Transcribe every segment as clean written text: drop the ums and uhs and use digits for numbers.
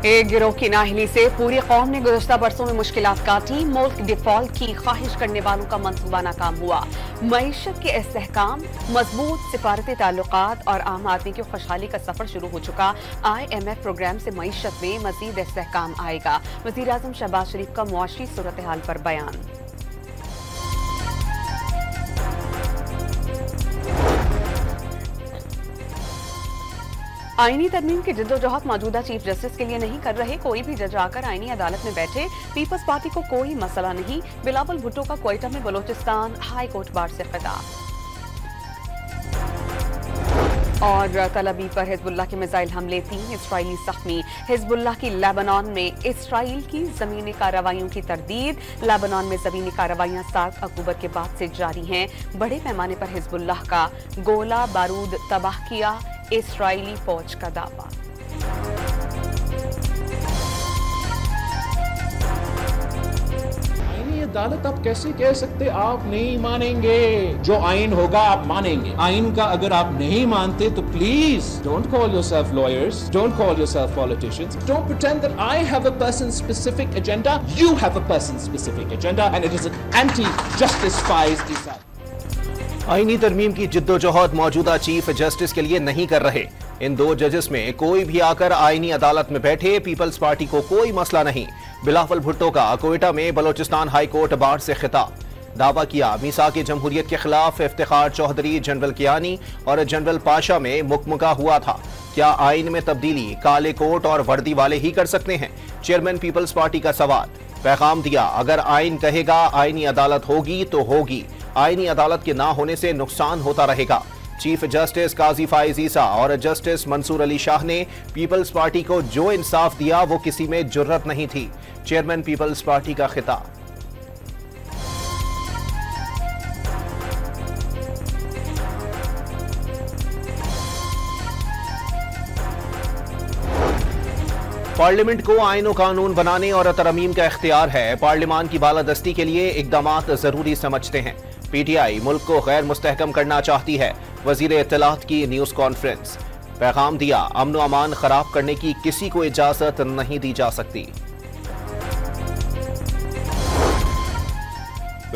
एक गिरोह की नाअहली से पूरी कौम ने गुज़श्ता बरसों में मुश्किलात काटी। मुल्क डिफॉल्ट की ख्वाहिश करने वालों का मंसूबा नाकाम हुआ। मईशत के इस्तेहकाम, मजबूत सिफारती ताल्लुकात और आम आदमी की खुशहाली का सफर शुरू हो चुका। IMF प्रोग्राम से मईशत में मजीद इस्तेहकाम आएगा। वज़ीर आज़म शहबाज शरीफ का मुआशी सूरत हाल पर बयान। आईनी तरमीम की जिद्दोजहद मौजूदा चीफ जस्टिस के लिए नहीं कर रहे। कोई भी जज आकर आईनी अदालत में बैठे, पीपल्स पार्टी को कोई मसला नहीं। बिलावल भुट्टो का क्वेटा में बलोचिस्तान हाई कोर्ट बार से खिताब। और तल अवीव पर हिजबुल्लाह के मिसाइल हमले, 3 इस्राईली जख्मी। हिजबुल्लाह की लेबनान में इसराइल की जमीनी कार्रवाइयों की तरदीद। लेबनान में जमीनी कार्रवाइयां 7 अक्टूबर के बाद से जारी हैं। बड़े पैमाने पर हिजबुल्लाह का गोला बारूद तबाह किया, इसराइली फौज का दावा। अदालत आप कैसे कह सकते आप नहीं मानेंगे? जो आइन होगा आप मानेंगे। आइन का अगर आप नहीं मानते तो please don't call yourself lawyers, don't call yourself politicians, don't pretend that I have a person specific agenda, you have a person specific agenda and it is an anti justice Faez Isa. आईनी तरमीम की जिद्दोजहद मौजूदा चीफ जस्टिस के लिए नहीं कर रहे। इन 2 जजेस में कोई भी आकर आईनी अदालत में बैठे, पीपल्स पार्टी को कोई मसला नहीं। बिलावल भुट्टो का क्वेटा में बलोचिस्तान हाई कोर्ट बार से खिताब। दावा किया मीसाक जमहूरियत के खिलाफ इफ्तिखार चौधरी, जनरल कियानी और जनरल पाशा में मुकमुका हुआ था। क्या आइन में तब्दीली काले कोट और वर्दी वाले ही कर सकते हैं? चेयरमैन पीपल्स पार्टी का सवाल। पैगाम दिया, अगर आइन कहेगा आईनी अदालत होगी तो होगी, आईनी अदालत के ना होने से नुकसान होता रहेगा। चीफ जस्टिस काजी फाइज ईसा और जस्टिस मंसूर अली शाह ने पीपल्स पार्टी को जो इंसाफ दिया वो किसी में जुर्रत नहीं थी। चेयरमैन पीपल्स पार्टी का खिताब। पार्लियामेंट को आईन कानून बनाने और तरमीम का इख्तियार है। पार्लियामान की बालादस्ती के लिए इकदामात जरूरी समझते हैं। PTI मुल्क को गैर मुस्तहकम करना चाहती है। वजीर इत्तलात की न्यूज कॉन्फ्रेंस। पैगाम दिया, अमन अमान खराब करने की किसी को इजाजत नहीं दी जा सकती।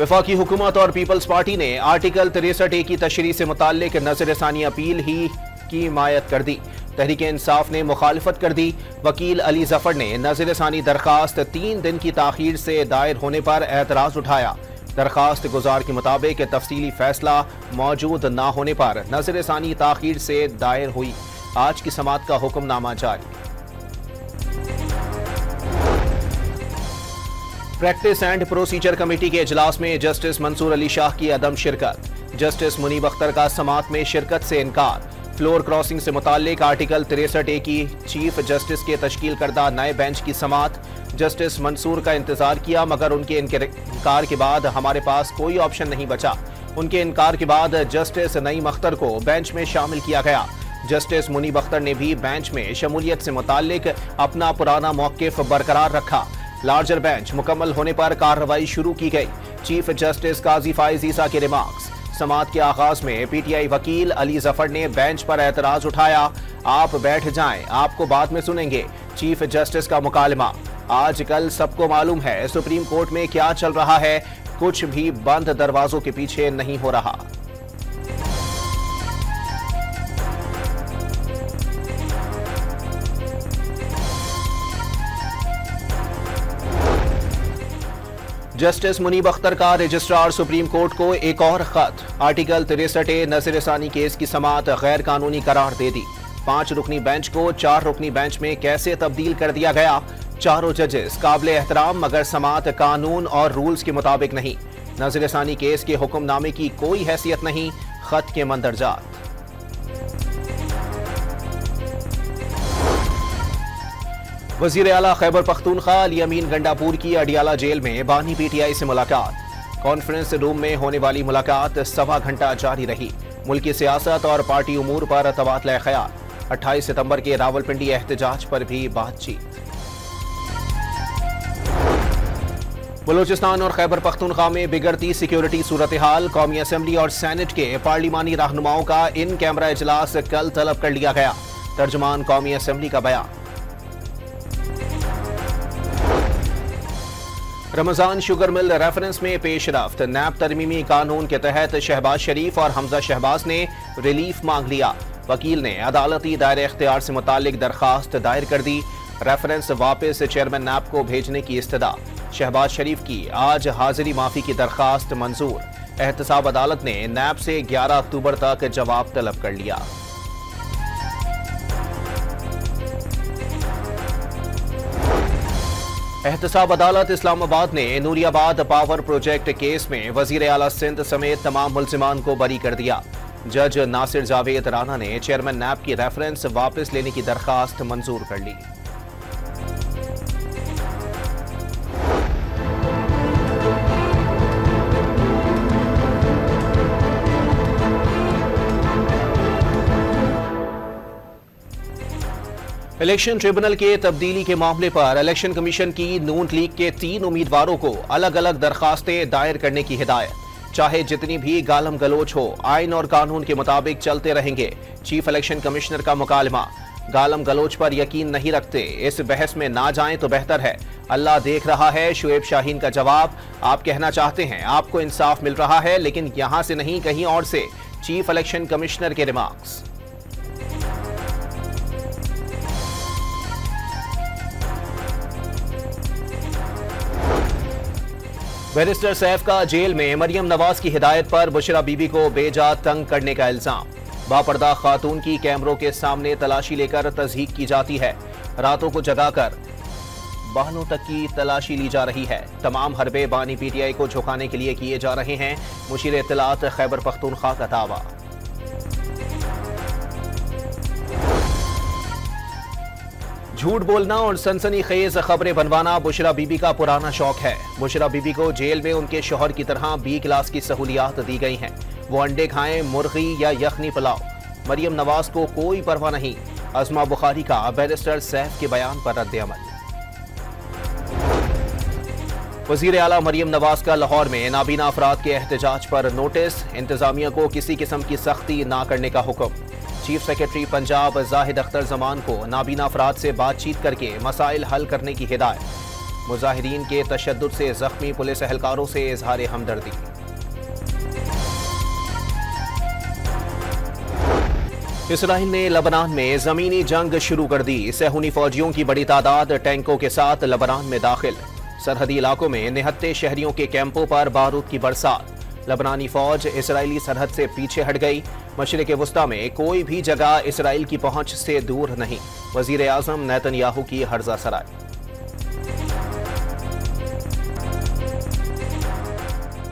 वफाकी हुकूमत और पीपल्स पार्टी ने आर्टिकल 63A की तशरीह से मुताल्लिक नजरसानी अपील ही की हिमायत कर दी। तहरीक इंसाफ ने मुखालिफत कर दी। वकील अली जफर ने नजरसानी दरखास्त 3 दिन की ताखीर से दायर होने पर एतराज उठाया। दरखास्त गुजार के मुताबिक तफसीली फैसला मौजूद न होने पर नजरसानी ताखीर से दायर हुई। आज की समात का हुक्मनामा जारी। प्रैक्टिस एंड प्रोसीजर कमेटी के इजलास में जस्टिस मंसूर अली शाह की अदम शिरकत। जस्टिस मुनीब अख्तर का समात में शिरकत से इनकार। फ्लोर क्रॉसिंग से मुताल्लिक आर्टिकल 63A की चीफ जस्टिस के तश्कील करदा नए बेंच की समात। जस्टिस मंसूर का इंतजार किया मगर उनके इनकार के बाद हमारे पास कोई ऑप्शन नहीं बचा। उनके इनकार के बाद जस्टिस नईम अख्तर को बेंच में शामिल किया गया। जस्टिस मुनीब अख्तर ने भी बेंच में शमूलियत से मुताल्लिक अपना पुराना मौक़िफ़ बरकरार रखा। लार्जर बेंच मुकम्मल होने पर कार्रवाई शुरू की गई। चीफ जस्टिस काजी फाइज ईसा के रिमार्क्स। समात के आगाज में PTI वकील अली जफर ने बेंच पर एतराज उठाया। आप बैठ जाएं, आपको बाद में सुनेंगे। चीफ जस्टिस का मुकालमा। आजकल सबको मालूम है सुप्रीम कोर्ट में क्या चल रहा है, कुछ भी बंद दरवाजों के पीछे नहीं हो रहा। जस्टिस मुनीब अख्तर का रजिस्ट्रार सुप्रीम कोर्ट को एक और खत। आर्टिकल 63A नजरसानी केस की समात गैर कानूनी करार दे दी। 5 रुकनी बेंच को 4 रुकनी बेंच में कैसे तब्दील कर दिया गया? चारों जजेस काबिल एहतराम मगर समात कानून और रूल्स के मुताबिक नहीं। नजरसानी केस के हुक्मनामे की कोई हैसियत नहीं। खत के मंदरजात। वजीर आला खैबर पख्तूनख्वा अली अमीन गंडापुर की अडियाला जेल में बानी PTI से मुलाकात। कॉन्फ्रेंस रूम में होने वाली मुलाकात 1.25 घंटा जारी रही। मुल्की सियासत और पार्टी उमूर पर तबादला ख्याल। 28 सितंबर के रावलपिंडी एहतजाज पर भी बातचीत। बलूचिस्तान और खैबर पख्तूनख्वा में बिगड़ती सिक्योरिटी सूरत हाल। कौमी असम्बली और सेनेट के पार्लिमानी रहनुमाओं का इन कैमरा इजलास कल तलब कर लिया गया। तर्जुमान कौमी असम्बली का बयान। रमजान शुगर मिल रेफरेंस में पेशरफ्त। नैब तरमीमी कानून के तहत शहबाज शरीफ और हमजा शहबाज ने रिलीफ मांग लिया। वकील ने अदालती दायरे इख्तियार से मुतालिक दरखास्त दायर कर दी। रेफरेंस वापस चेयरमैन नैब को भेजने की इस्तदा। शहबाज शरीफ की आज हाजिरी माफी की दरखास्त मंजूर। एहतसाब अदालत ने नैब से 11 अक्टूबर तक जवाब तलब कर लिया। एहतसाब अदालत इस्लामाबाद ने नूरियाबाद पावर प्रोजेक्ट केस में वजीर आला सिंध समेत तमाम मुल्जिमान को बरी कर दिया। जज नासिर जावेद राना ने चेयरमैन नैब की रेफरेंस वापस लेने की दरखास्त मंजूर कर ली। इलेक्शन ट्रिब्यूनल के तब्दीली के मामले पर इलेक्शन कमीशन की नून लीग के 3 उम्मीदवारों को अलग अलग दरखास्तें दायर करने की हिदायत। चाहे जितनी भी गालम गलोच हो, आइन और कानून के मुताबिक चलते रहेंगे। चीफ इलेक्शन कमिश्नर का मुकालमा। गालम गलोच पर यकीन नहीं रखते, इस बहस में ना जाएं तो बेहतर है। अल्लाह देख रहा है। शुएब शाहीन का जवाब। आप कहना चाहते हैं आपको इंसाफ मिल रहा है, लेकिन यहां से नहीं कहीं और से। चीफ इलेक्शन कमिश्नर के रिमार्क्स। बैरिस्टर सैफ का जेल में मरियम नवाज की हिदायत पर बुशरा बीबी को बेजा तंग करने का इल्जाम। बापर्दा खातून की कैमरों के सामने तलाशी लेकर तज़हीक की जाती है। रातों को जगाकर बालों तक की तलाशी ली जा रही है। तमाम हरबे बानी पीटीआई को झुकाने के लिए किए जा रहे हैं। मुशीर इत्तलात खैबर पख्तूनख्वा का दावा। झूठ बोलना और सनसनीखेज खबरें बनवाना बुशरा बीबी का पुराना शौक है। बुशरा बीबी को जेल में उनके शौहर की तरह बी क्लास की सहूलियात दी गई हैं। वो अंडे खाएं, मुर्गी या यखनी पुलाव। मरियम नवाज को कोई परवाह नहीं। अज़मा बुखारी का बैरिस्टर सैफ के बयान पर रद्द-ए-अमल। वज़ीर आला मरियम नवाज का लाहौर में नाबीना अफराद के एहतजाज पर नोटिस। इंतजामिया को किसी किस्म की सख्ती ना करने का हुक्म। चीफ सेक्रेटरी पंजाब जाहिद अख्तर जमान को नाबीना अफराद से बातचीत करके मसाइल हल करने की हिदायत। मुजाहिरीन के तशद्दुद से जख्मी पुलिस एहलकारों से इजहार हमदर्दी। इसराइल ने लबनान में जमीनी जंग शुरू कर दी। सहूनी फौजियों की बड़ी तादाद टैंकों के साथ लबनान में दाखिल। सरहदी इलाकों में निहत्ते शहरियों के कैंपों पर बारूद की बरसात। लबनानी फौज इसराइली सरहद से पीछे हट गई। मशरिक़ वुस्ता में कोई भी जगह इसराइल की पहुंच से दूर नहीं। वज़ीर आज़म नेतन्याहू की हर्जा सराय।